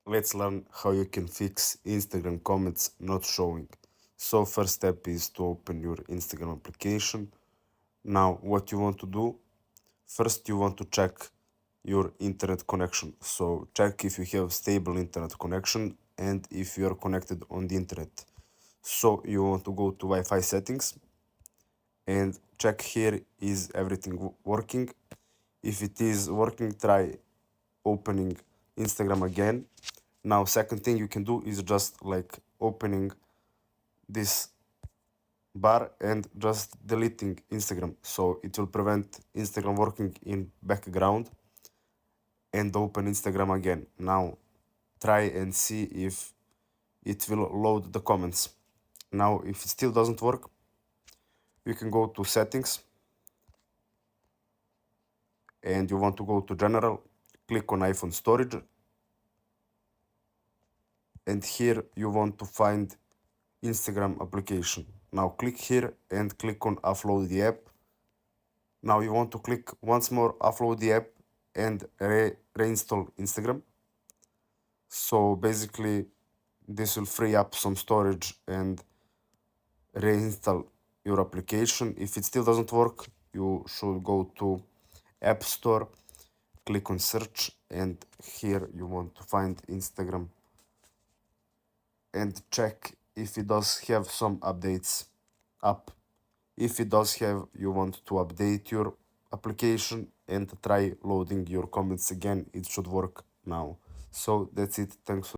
Let's learn how you can fix Instagram comments not showing. So first step is to open your Instagram application. Now what you want to do, first you want to check your internet connection. So check if you have stable internet connection and if you are connected on the internet. So you want to go to Wi-Fi settings and check here is everything working. If it is working, try opening Instagram again. Now second thing you can do is just like opening this bar and just deleting Instagram, so it will prevent Instagram working in background, and open Instagram again. Now try and see if it will load the comments. Now if it still doesn't work, you can go to settings and you want to go to general, click on iPhone storage, and here you want to find Instagram application. Now click here and click on upload the app. Now you want to click once more upload the app and reinstall Instagram. So basically this will free up some storage and reinstall your application. If it still doesn't work, you should go to App Store, click on search, and here you want to find Instagram and check if it does have some updates up. If it does have, you want to update your application and try loading your comments again. It should work now. So that's it. Thanks for